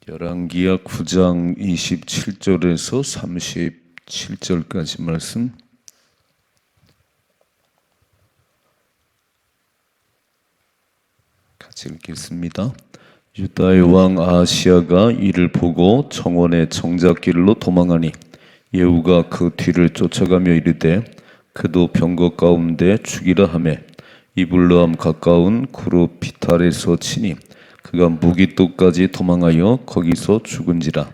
열왕기하 9장 27절에서 37절까지 말씀 같이 읽겠습니다. 유다의 왕 아하시야가 이를 보고 정원의 정작길로 도망하니 예후가 그 뒤를 쫓아가며 이르되 그도 병거 가운데 죽이라 하매 이블르함 가까운 구룹 비탈에서 치니 그가 무기토까지 도망하여 거기서 죽은지라.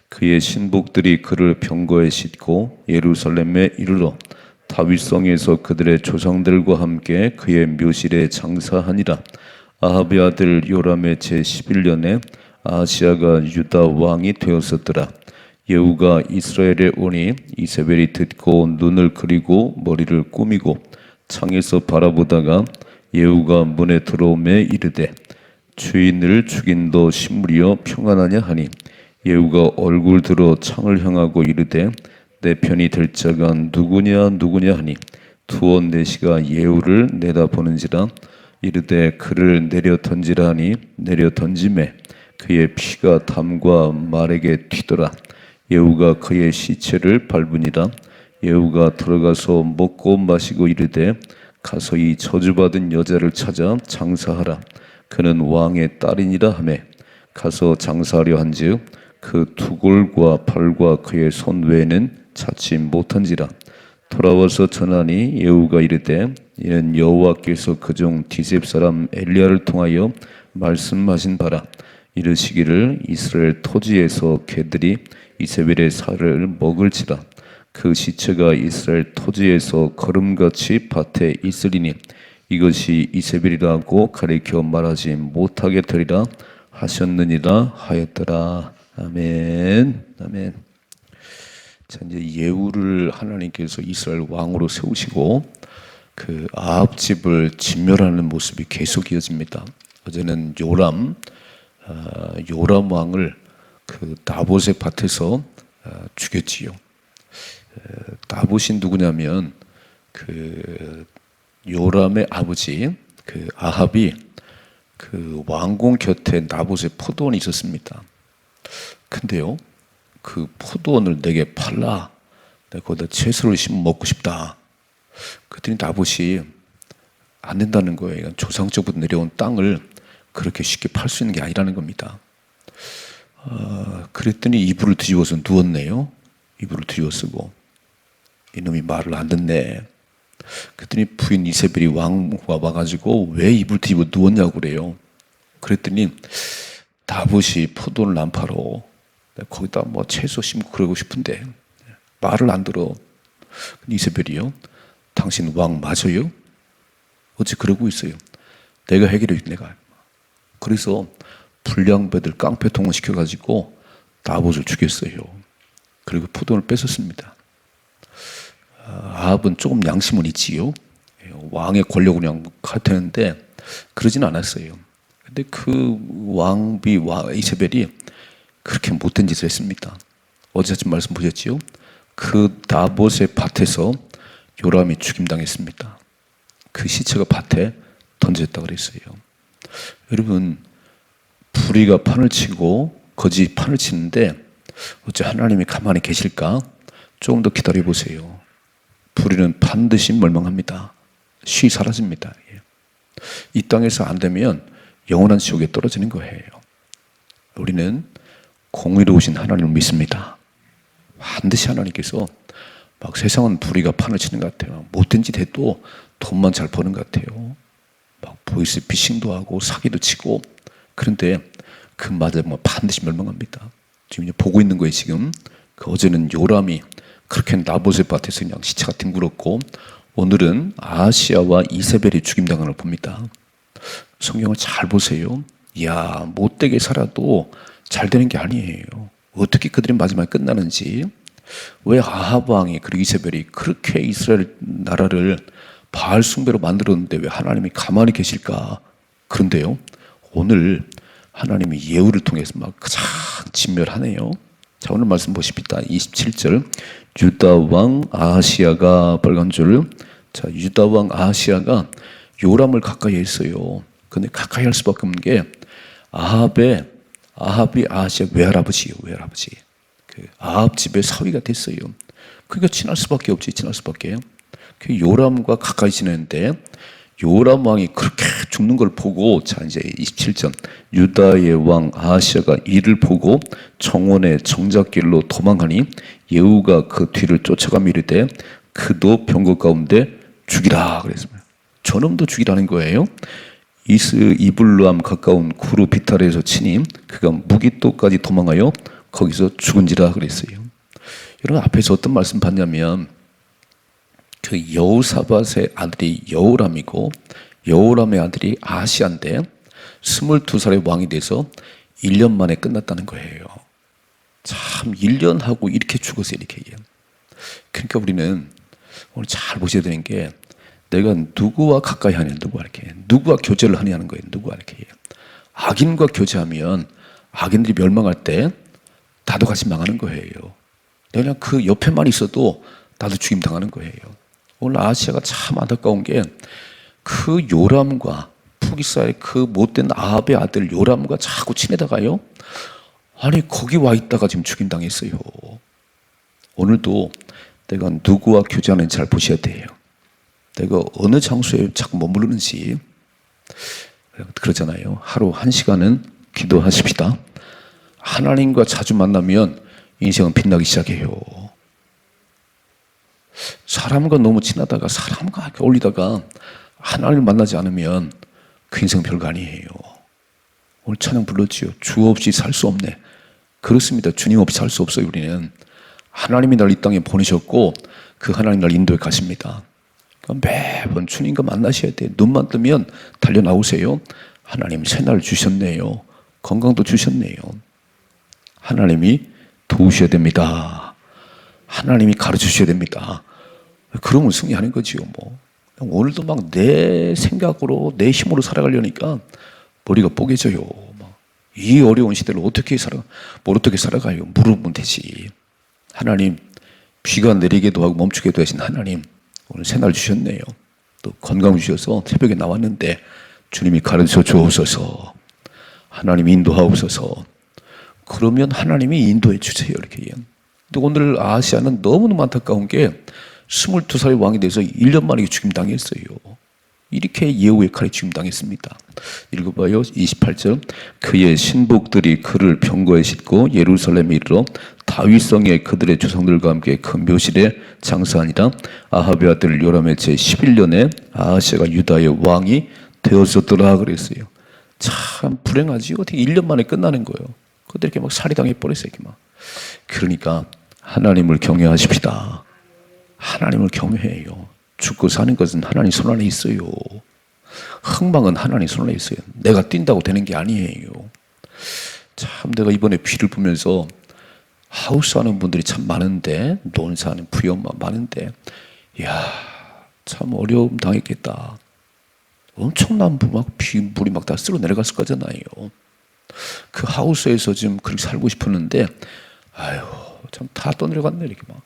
그의 신복들이 그를 병거에 싣고 예루살렘에 이르러 다윗성에서 그들의 조상들과 함께 그의 묘실에 장사하니라. 아합의 아들 요람의 제11년에 아하시야가 유다 왕이 되었었더라. 예후가 이스라엘에 오니 이세벨이 듣고 눈을 그리고 머리를 꾸미고 창에서 바라보다가 예후가 문에 들어오매 이르되 주인을 죽인도 신물이여 평안하냐 하니 예후가 얼굴 들어 창을 향하고 이르되 내 편이 될 자가 누구냐 하니 두어 내시가 예후를 내다보는지라. 이르되 그를 내려 던지라 하니 내려 던짐에 그의 피가 담과 말에게 튀더라. 예후가 그의 시체를 밟으니라. 예후가 들어가서 먹고 마시고 이르되 가서 이 저주받은 여자를 찾아 장사하라. 그는 왕의 딸이니라 하매 가서 장사하려 한즉 그 두골과 발과 그의 손 외에는 찾지 못한지라. 돌아와서 전하니 예후가 이르되 이는 여호와께서 그중 디셉 사람 엘리야를 통하여 말씀하신 바라. 이르시기를 이스라엘 토지에서 개들이 이세벨의 살을 먹을지라. 그 시체가 이스라엘 토지에서 거름같이 밭에 있으리니 이것이 이세벨이라고 가리켜 말하지 못하게 되리라 하셨느니라 하였더라. 아멘. 아멘. 자, 이제 예후를 하나님께서 이스라엘 왕으로 세우시고 그 아합 집을 진멸하는 모습이 계속 이어집니다. 어제는 요람 왕을 그 나봇의 밭에서 죽였지요. 나봇이 누구냐면 그 요람의 아버지 그 아합이 그 왕궁 곁에 나봇의 포도원이 있었습니다. 근데요, 그 포도원을 내게 팔라. 내가 거기다 채소를 심어 먹고 싶다. 그랬더니 나봇이 안 된다는 거예요. 이건 조상적부터 내려온 땅을 그렇게 쉽게 팔 수 있는 게 아니라는 겁니다. 그랬더니 이불을 뒤집어서 누웠네요. 이불을 뒤집어 쓰고 이놈이 말을 안 듣네. 그랬더니 부인 이세벨이 왕과 와가지고 왜 이불 뒤집어 누웠냐고 그래요. 그랬더니 나봇이 포도를 안 팔어. 거기다 뭐 채소 심고 그러고 싶은데 말을 안 들어. 이세벨이요, 당신 왕 맞아요? 어찌 그러고 있어요? 내가 해결해 줄게. 내가. 그래서 불량배들 깡패통을 시켜가지고 나봇을 죽였어요. 그리고 포도를 뺏었습니다. 아합은 조금 양심은 있지요. 왕의 권력을 그냥 같았는데 그러진 않았어요. 근데 그 왕비 이세벨이 그렇게 못된 짓을 했습니다. 어제 아침 말씀 보셨지요? 그 나봇의 밭에서 요람이 죽임당했습니다. 그 시체가 밭에 던졌다고 그랬어요. 여러분, 불의가 판을 치고 거짓 판을 치는데 어째 하나님이 가만히 계실까? 조금 더 기다려보세요. 불의는 반드시 멸망합니다. 쉬 사라집니다. 이 땅에서 안 되면 영원한 지옥에 떨어지는 거예요. 우리는 공의로우신 하나님을 믿습니다. 반드시 하나님께서 막 세상은 불의가 판을 치는 것 같아요. 못된 짓 해도 돈만 잘 버는 것 같아요. 막 보이스피싱도 하고 사기도 치고. 그런데 그 맞으면 반드시 멸망합니다. 지금 보고 있는 거예요. 지금 그 어제는 요람이 그렇게 나봇의 밭에서 그냥 시체가 뒹굴었고 오늘은 아하시야와 이세벨이 죽임당하는 걸 봅니다. 성경을 잘 보세요. 이야, 못되게 살아도 잘 되는 게 아니에요. 어떻게 그들의 마지막에 끝나는지. 왜 아합 왕이 그리고 이세벨이 그렇게 이스라엘 나라를 바알 숭배로 만들었는데 왜 하나님이 가만히 계실까? 그런데요, 오늘 하나님이 예후를 통해서 막 가장 진멸하네요. 자, 오늘 말씀 보십시다. 27절. 유다 왕 아하시야가 빨간 줄. 자, 유다 왕 아하시야가 요람을 가까이 했어요. 근데 가까이 할 수밖에 없는 게 아합의 아합이 아하시아 외할아버지예요. 외할아버지. 그 아합 집의 사위가 됐어요. 그러니까 친할 수밖에 없지. 친할 수밖에. 그 요람과 가까이 지내는데 요람 왕이 그렇게 죽는 걸 보고, 자 이제 27절, 유다의 왕 아하시아가 이를 보고 정원의 정작길로 도망하니 예후가 그 뒤를 쫓아가며 이르되 그도 병거 가운데 죽이라 그랬습니다. 저놈도 죽이라는 거예요. 이블루암 가까운 구루 비탈에서 치니 그가 무기토까지 도망하여 거기서 죽은지라 그랬어요. 여러분, 앞에서 어떤 말씀 봤냐면 그 여호사밧의 아들이 여호람이고 여호람의 아들이 아하시아인데 22살의 왕이 돼서 1년 만에 끝났다는 거예요. 참 1년 하고 이렇게 죽었어요. 이렇게. 그러니까 우리는 오늘 잘 보셔야 되는 게, 내가 누구와 가까이 하냐, 누구와 교제를 하냐는 거예요. 누구와 이렇게. 악인과 교제하면 악인들이 멸망할 때 나도 같이 망하는 거예요. 내가 그냥 그 옆에만 있어도 나도 죽임 당하는 거예요. 오늘 아하시아가 참 안타까운 게, 그 요람과 푸기사의 그 못된 아합의 아들 요람과 자꾸 친해다가요, 아니 거기 와 있다가 지금 죽임 당했어요. 오늘도 내가 누구와 교제하는지 잘 보셔야 돼요. 내가 어느 장소에 자꾸 머무르는지. 그러잖아요. 하루 1시간은 기도하십시다. 하나님과 자주 만나면 인생은 빛나기 시작해요. 사람과 너무 친하다가 사람과 어울리다가 하나님을 만나지 않으면 그 인생 별거 아니에요. 오늘 찬양 불렀지요. 주 없이 살 수 없네. 그렇습니다. 주님 없이 살 수 없어요. 우리는 하나님이 날 이 땅에 보내셨고 그 하나님 날 인도에 가십니다. 그러니까 매번 주님과 만나셔야 돼요. 눈만 뜨면 달려 나오세요. 하나님 새날 주셨네요. 건강도 주셨네요. 하나님이 도우셔야 됩니다. 하나님이 가르치셔야 됩니다. 그러면 승리하는 거지요. 뭐 오늘도 막 내 생각으로 내 힘으로 살아가려니까 머리가 뽀개져요. 이 어려운 시대를 어떻게 살아가요? 물어보면 되지. 하나님, 비가 내리게도 하고 멈추게도 하신 하나님, 오늘 새날 주셨네요. 또 건강 주셔서 새벽에 나왔는데 주님이 가르쳐 주옵소서. 하나님 인도하옵소서. 그러면 하나님이 인도해 주세요. 이렇게. 근데 오늘 아하시아는 너무너무 안타까운 게 22살의 왕이 돼서 1년 만에 죽임 당했어요. 이렇게 예후의 칼에 죽임 당했습니다. 읽어봐요. 28절. 그의 신복들이 그를 병거에 싣고 예루살렘에 이르러 다윗성에 그들의 조상들과 함께 그 묘실에 장사하니라. 아합의 아들 요람의 제 11년에 아하시아가 유다의 왕이 되었었더라 그랬어요. 참 불행하지. 어떻게 1년 만에 끝나는 거예요. 그들 이렇게 막 살해당해 버렸어요. 이렇게 막. 그러니까 하나님을 경외하십시다. 하나님을 경외해요. 죽고 사는 것은 하나님 손 안에 있어요. 흥망은 하나님 손 안에 있어요. 내가 뛴다고 되는 게 아니에요. 참 내가 이번에 비를 보면서 하우스 하는 분들이 참 많은데, 논사하는 부여만 많은데, 이야 참 어려움 당했겠다. 엄청난 물이 막 다 쓸어 내려갔을 거잖아요. 그 하우스에서 지금 그렇게 살고 싶었는데, 아유 참 다 떠내려갔네. 이렇게 막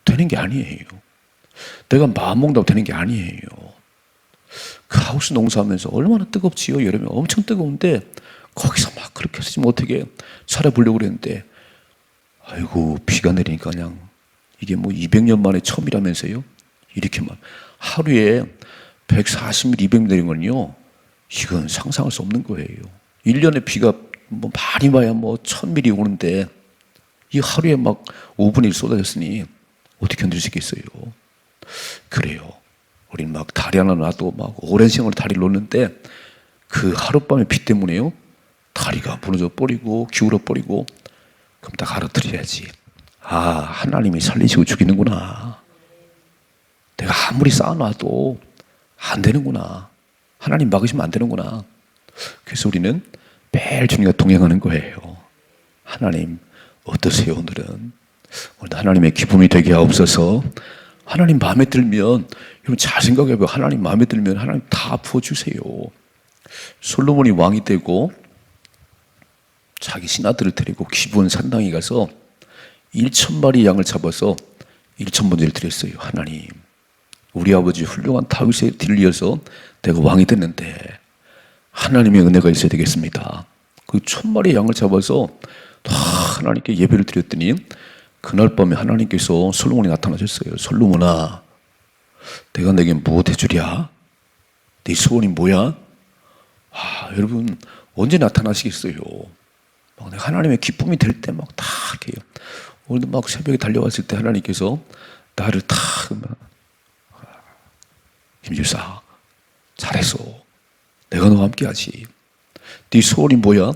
되는 게 아니에요. 내가 마음 먹는다고 되는 게 아니에요. 그 하우스 농사하면서 얼마나 뜨겁지요. 여름에 엄청 뜨거운데 거기서 막 그렇게 해서 지금 어떻게 살아보려고 그랬는데, 아이고 비가 내리니까 그냥 이게 뭐 200년 만에 처음이라면서요. 이렇게 막 하루에 140mm, 200mm 내린 건요, 이건 상상할 수 없는 거예요. 1년에 비가 뭐 많이 와야 뭐 1000mm 오는데 이 하루에 막 5분의 1 쏟아졌으니 어떻게 견딜 수 있겠어요. 그래요. 우린 막 다리 하나 놔도 막 오랜 시간을 다리를 놓는데 그 하룻밤의 비 때문에요, 다리가 무너져 버리고 기울어 버리고, 그럼 다 갈아뜨려야지. 아, 하나님이 살리시고 죽이는구나. 내가 아무리 쌓아놔도 안 되는구나. 하나님 막으시면 안 되는구나. 그래서 우리는 매일 주님과 동행하는 거예요. 하나님 어떠세요? 오늘은 하나님의 기쁨이 되게 하옵소서. 하나님 마음에 들면, 여러분 잘 생각해봐요. 하나님 마음에 들면 하나님 다 부어주세요. 솔로몬이 왕이 되고 자기 신하들을 데리고 기브온 산당에 가서 1000마리 양을 잡아서 1000번제를 드렸어요. 하나님, 우리 아버지 훌륭한 다윗의 뒤를 이어서 내가 왕이 됐는데 하나님의 은혜가 있어야 되겠습니다. 그 1000마리의 양을 잡아서 다 하나님께 예배를 드렸더니 그날 밤에 하나님께서 솔로몬이 나타나셨어요. 솔로몬아, 내가 내게 무엇 해주랴? 네 소원이 뭐야? 여러분 언제 나타나시겠어요? 막 내가 하나님의 기쁨이 될 때 막 다 이렇게 오늘도 막 새벽에 달려왔을 때 하나님께서 나를 다 힘주사 잘했어. 내가 너와 함께하지. 네 소원이 뭐야?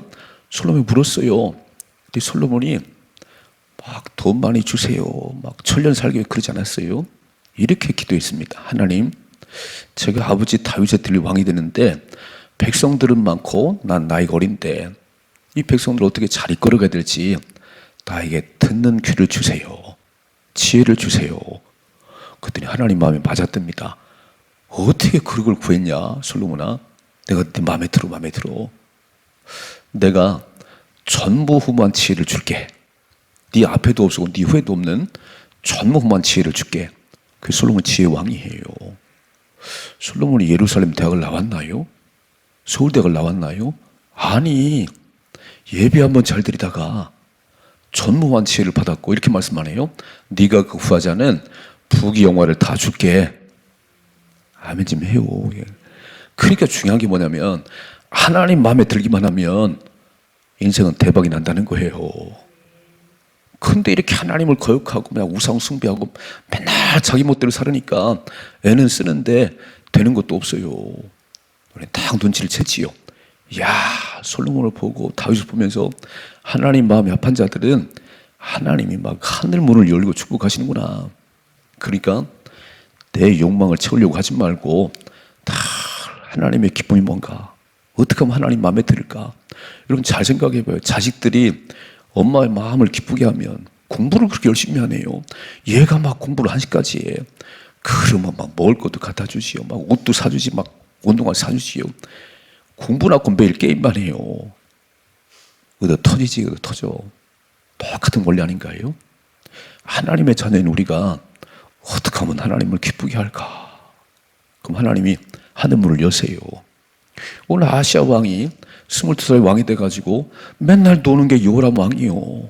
솔로몬이 물었어요. 네 솔로몬이 막 돈 많이 주세요. 막 천년 살게 그러지 않았어요. 이렇게 기도했습니다. 하나님, 제가 아버지 다윗의 들릴 왕이 되는데 백성들은 많고 난 나이가 어린데 이 백성들 어떻게 잘 이끌어가야 될지 나에게 듣는 귀를 주세요. 지혜를 주세요. 그랬더니 하나님 마음에 맞았답니다. 어떻게 그걸 구했냐 솔로몬아? 내가 네 마음에 들어. 내가 전무후무한 지혜를 줄게. 네 앞에도 없고 네 후에도 없는 전무후무한 지혜를 줄게. 그 솔로몬 지혜의 왕이에요. 솔로몬이 예루살렘 대학을 나왔나요? 서울대학을 나왔나요? 아니, 예배 한번 잘 드리다가 전무후무한 지혜를 받았고 이렇게 말씀하네요. 네가 그 후하자는 부귀영화를 다 줄게. 아멘 좀 해요. 그러니까 중요한 게 뭐냐면 하나님 마음에 들기만 하면 인생은 대박이 난다는 거예요. 근데 이렇게 하나님을 거역하고 그냥 우상 숭배하고 맨날 자기 멋대로 살으니까 애는 쓰는데 되는 것도 없어요. 딱 눈치를 채지요. 야, 솔로몬을 보고 다윗을 보면서 하나님 마음이 합한 자들은 하나님이 막 하늘 문을 열고 축복하시는구나. 그러니까 내 욕망을 채우려고 하지 말고 다 하나님의 기쁨이 뭔가, 어떻게 하면 하나님 마음에 들을까? 여러분 잘 생각해 봐요. 자식들이 엄마의 마음을 기쁘게 하면 공부를 그렇게 열심히 하네요. 얘가 막 공부를 1시까지 해. 그러면 막 먹을 것도 갖다 주지요. 막 옷도 사주지, 막 운동화 사주지요. 공부 낳고 매일 게임만 해요. 어디 터지지, 어디 터져. 똑같은 원리 아닌가요? 하나님의 자녀인 우리가 어떻게 하면 하나님을 기쁘게 할까? 그럼 하나님이 하늘문을 여세요. 오늘 아시아 왕이 22살 왕이 돼가지고 맨날 노는 게 요람 왕이요.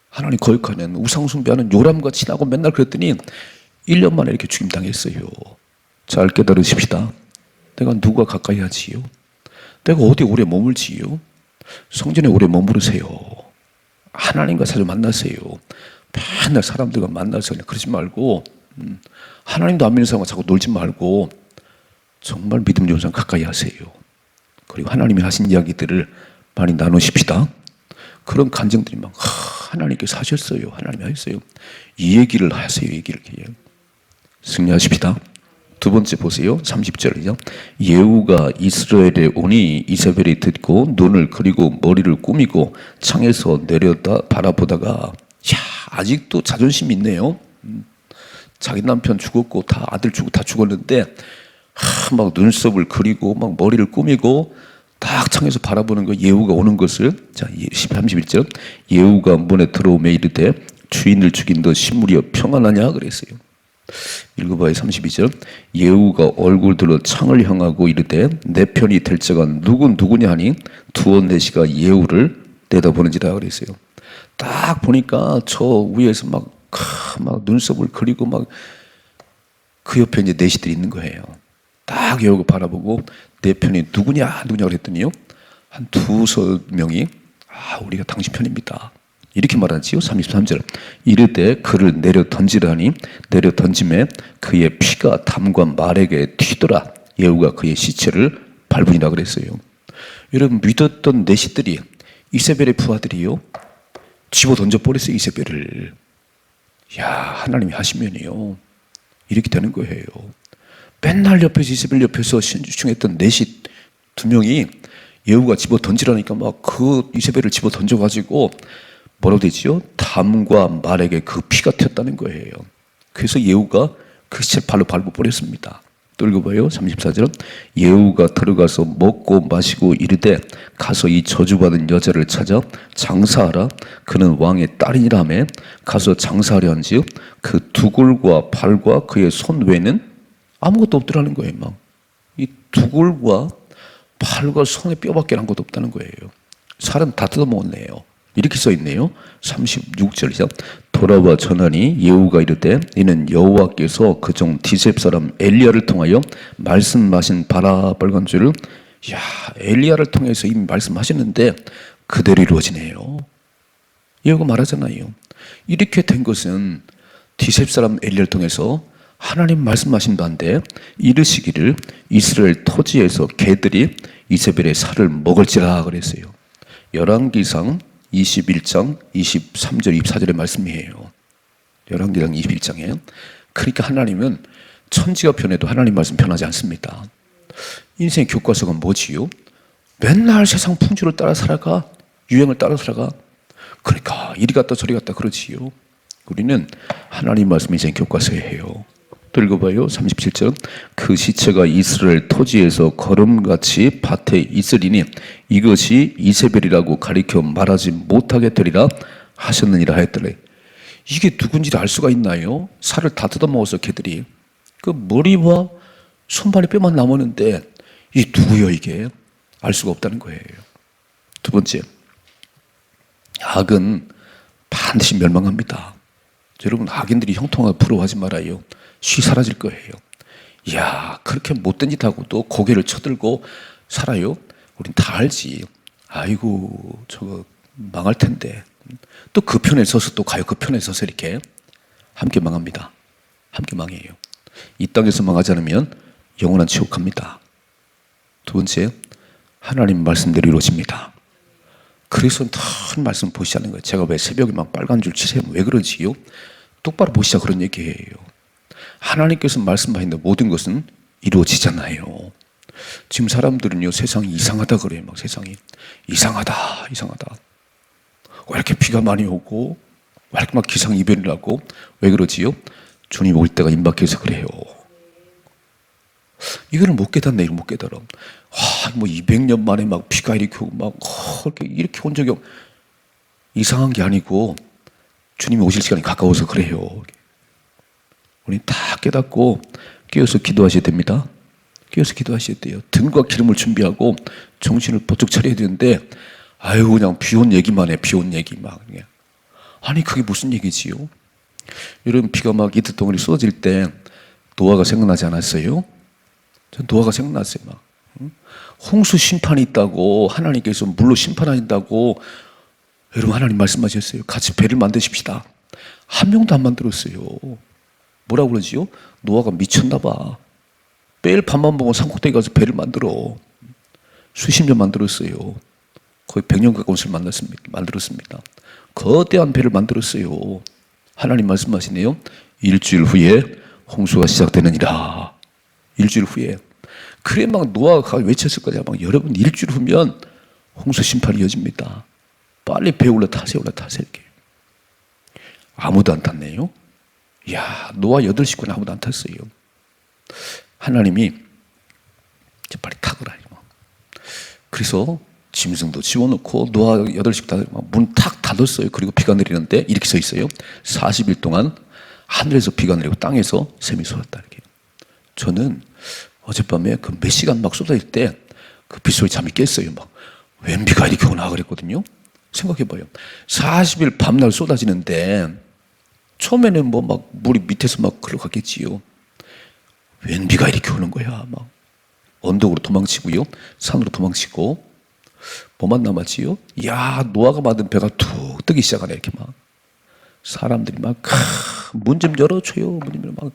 하나님 거역하는 우상 숭배하는 요람과 친하고 맨날 그랬더니 1년 만에 이렇게 죽임당했어요. 잘 깨달으십시다. 내가 누가 가까이 하지요? 내가 어디 오래 머물지요? 성전에 오래 머무르세요. 하나님과 자주 만나세요. 맨날 사람들과 만나서 그냥 그러지 말고 하나님도 안 믿는 사람과 자꾸 놀지 말고 정말 믿음 좋은 사람 가까이 하세요. 그리고 하나님이 하신 이야기들을 많이 나누십시다. 그런 간증들이 막 하나님께서 하셨어요. 하나님이 하셨어요. 이 얘기를 하세요. 얘기를 승리하십시다. 두 번째 보세요. 30절이죠. 예후가 이스라엘에 오니 이세벨이 듣고 눈을 그리고 머리를 꾸미고 창에서 내려다 바라보다가 아직도 자존심이 있네요. 자기 남편 죽었고 다 아들 죽고 다 죽었는데 막 눈썹을 그리고 막 머리를 꾸미고 딱 창에서 바라보는 거. 예후가 오는 것을. 자, 31절. 예후가 문에 들어오매 이르되 주인을 죽인 너 시므리여 평안하냐 그랬어요. 읽어봐요. 32절. 예후가 얼굴 들어 창을 향하고 이르되 내 편이 될 자가 누구냐 하니 두어 내시가 예후를 내다보는지라 그랬어요. 딱 보니까 저 위에서 막 눈썹을 그리고 막 그 옆에 이제 내시들이 있는 거예요. 딱 예후가 바라보고 내 편이 누구냐 그랬더니요, 한 두서 명이 우리가 당신 편입니다 이렇게 말하지요. 33절. 이르되 그를 내려 던지라니 내려 던짐에 그의 피가 담과 말에게 튀더라. 예후가 그의 시체를 밟으니라 그랬어요. 여러분 믿었던 내시들이 이세벨의 부하들이요 집어 던져버렸어요. 이세벨을. 하나님이 하시면요 이렇게 되는 거예요. 맨날 옆에서 이세벨 옆에서 신주충했던 내시 2명이 예후가 집어 던지라니까 막 그 이세벨을 집어 던져가지고 뭐라고 되지요? 담과 말에게 그 피가 튀었다는 거예요. 그래서 예후가 그 시체를 발로 밟아버렸습니다. 또 읽어봐요. 34절. 예후가 들어가서 먹고 마시고 이르되 가서 이 저주받은 여자를 찾아 장사하라. 그는 왕의 딸이라며 가서 장사하려 한즉 그 두골과 발과 그의 손 외에는 아무것도 없더라는 거예요. 막 이 두골과 발과 손에 뼈밖에 난 것도 없다는 거예요. 살은 다 뜯어먹었네요. 이렇게 써있네요. 36절이죠. 돌아와 전하니 예후가 이르되 이는 여호와께서 그종 디셉 사람 엘리야를 통하여 말씀하신 바라 빨간 줄을, 야, 엘리야를 통해서 이미 말씀하셨는데 그대로 이루어지네요. 예후가 말하잖아요. 이렇게 된 것은 디셉 사람 엘리야를 통해서 하나님 말씀하신 바인데 이르시기를 이스라엘 토지에서 개들이 이세벨의 살을 먹을지라 그랬어요. 열왕기상 21장 23절 24절의 말씀이에요. 열왕기상 21장에. 그러니까 하나님은 천지가 변해도 하나님 말씀 변하지 않습니다. 인생의 교과서가 뭐지요? 맨날 세상 풍조를 따라 살아가, 유행을 따라 살아가. 그러니까 이리 갔다 저리 갔다 그러지요. 우리는 하나님 말씀 인생 교과서예요. 또 읽어봐요. 37절. 그 시체가 이스라엘 토지에서 걸음같이 밭에 있으리니 이것이 이세벨이라고 가리켜 말하지 못하게 되리라 하셨느니라 했더래. 이게 누군지를 알 수가 있나요? 살을 다 뜯어먹어서 개들이. 그 머리와 손발이 뼈만 남았는데 이 누구요 이게? 알 수가 없다는 거예요. 두 번째, 악은 반드시 멸망합니다. 여러분, 악인들이 형통하고 부러워하지 말아요. 쉬 사라질 거예요. 이야, 그렇게 못된 짓 하고 또 고개를 쳐들고 살아요? 우린 다 알지. 아이고, 저거 망할 텐데. 또 그 편에 서서 또 가요. 그 편에 서서 이렇게 함께 망합니다. 함께 망해요. 이 땅에서 망하지 않으면 영원한 지옥 갑니다. 두 번째, 하나님 말씀대로 이루어집니다. 그래서 큰 말씀 보시자는 거예요. 제가 왜 새벽에 막 빨간 줄 치세요? 왜 그러지요? 똑바로 보시자 그런 얘기예요. 하나님께서 말씀하시는 모든 것은 이루어지잖아요. 지금 사람들은요, 세상이 이상하다 그래요. 막 세상이 이상하다. 왜 이렇게 비가 많이 오고 왜 이렇게 막 기상이변이 나고 왜 그러지요? 주님 올 때가 임박해서 그래요. 이거를 못 깨닫네. 이걸 못 깨달아. 뭐 200년 만에 막 비가 이렇게 오고 막 이렇게 온 적이 이상한 게 아니고 주님이 오실 시간이 가까워서 그래요. 우리 다 깨닫고 깨어서 기도하셔야 됩니다. 깨어서 기도하셔야 돼요. 등과 기름을 준비하고 정신을 번쩍 차려야 되는데, 아유, 그냥 비온 얘기만 해. 비온 얘기 막. 아니, 그게 무슨 얘기지요? 여러분, 비가 막 이틀 동안 쏟아질 때 노아가 생각나지 않았어요? 전 노아가 생각났어요. 막 홍수 심판이 있다고, 하나님께서 물로 심판하신다고 여러분, 하나님 말씀하셨어요. 같이 배를 만드십시다. 한 명도 안 만들었어요. 뭐라고 그러지요? 노아가 미쳤나 봐. 매일 밥만 먹고 산꼭대기 가서 배를 만들어. 수십 년 만들었어요. 거의 100년 가까운 술 만들었습니다. 거대한 배를 만들었어요. 하나님 말씀하시네요. 일주일 후에 홍수가 시작되느니라. 일주일 후에. 그래 막 노아가 외쳤을 거야. 막 여러분, 일주일 후면 홍수 심판이 이어집니다. 빨리 배 올라타세요. 이렇게. 아무도 안 탔네요. 이야, 노아 8식구는 아무도 안 탔어요. 하나님이 이제 빨리 타거라. 그래서 짐승도 집어넣고 노아 8식구 다 문 탁 닫았어요. 그리고 비가 내리는데 이렇게 써 있어요. 40일 동안 하늘에서 비가 내리고 땅에서 샘이 쏟았다. 이렇게. 저는 어젯밤에 그 몇 시간 막 쏟아질 때 그 빗소리 잠이 깼어요. 막 웬 비가 이렇게 오나 그랬거든요. 생각해봐요. 40일 밤날 쏟아지는데 처음에는 뭐 막 물이 밑에서 막 흘러갔겠지요. 웬 비가 이렇게 오는 거야. 막 언덕으로 도망치고요, 산으로 도망치고. 뭐만 남았지요? 야, 노아가 만든 배가 툭 뜨기 시작하네. 이렇게 막 사람들이 막 문 좀 열어줘요. 문 좀 막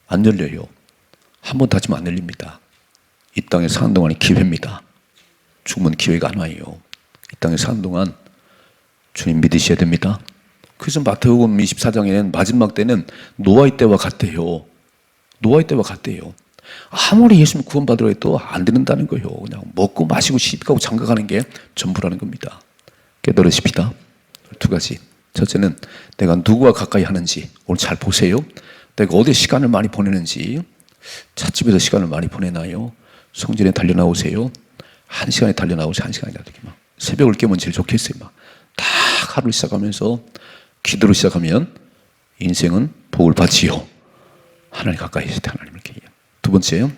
안 열려요. 한 번 닫으면 안 열립니다. 이 땅에 사는 동안이 기회입니다. 죽으면 기회가 안 와요. 이 땅에 사는 동안 주님 믿으셔야 됩니다. 그래서 마태복음 24장에는 마지막 때는 노아의 때와 같대요. 노아의 때와 같대요. 아무리 예수님 구원받으려 해도 안 되는다는 거예요. 그냥 먹고 마시고 시집가고 장가가는 게 전부라는 겁니다. 깨달으십시다. 두 가지. 첫째는 내가 누구와 가까이 하는지 오늘 잘 보세요. 내가 어디에 시간을 많이 보내는지. 찻집에서 시간을 많이 보내나요? 성전에 달려나오세요. 1시간에 달려나오세요. 1시간이나 이렇게 막 새벽을 깨면 제일 좋겠어요. 막 딱 하루를 시작하면서 기도로 시작하면 인생은 복을 받지요. 하나님 가까이 있을 때 하나님 이렇게. 두 번째,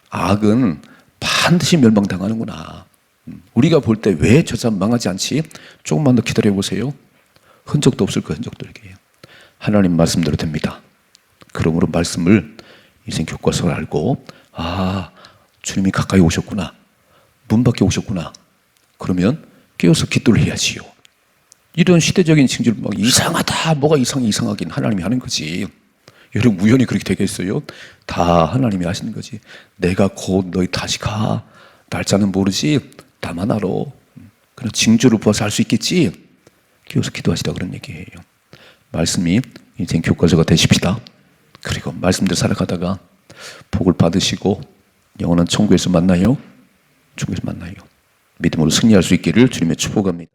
악은 반드시 멸망당하는구나. 우리가 볼 때 왜 저 사람 망하지 않지? 조금만 더 기다려 보세요. 흔적도 없을 거예요. 흔적도 이렇게. 하나님 말씀대로 됩니다. 그러므로 말씀을 인생 교과서를 알고 주님이 가까이 오셨구나. 문 밖에 오셨구나. 그러면 깨어서 기도를 해야지요. 이런 시대적인 징조를 막 이상하다. 뭐가 이상하긴 하나님이 하는 거지. 여러분 우연히 그렇게 되겠어요? 다 하나님이 하시는 거지. 내가 곧 너희 다시 가. 날짜는 모르지. 다만 알아. 그냥 징조를 보아서 알 수 있겠지. 깨어서 기도하시라 그런 얘기예요. 말씀이 인생 교과서가 되십시다. 그리고 말씀대로 살아가다가 복을 받으시고 영원한 천국에서 만나요. 천국에서 만나요. 믿음으로 승리할 수 있기를 주님의 축복합니다.